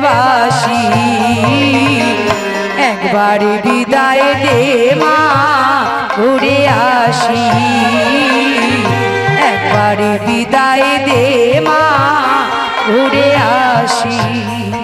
বাসি একবার বিদায় দে মা ঘুরে আসি একবার বিদায় দে মা ঘুরে আসি।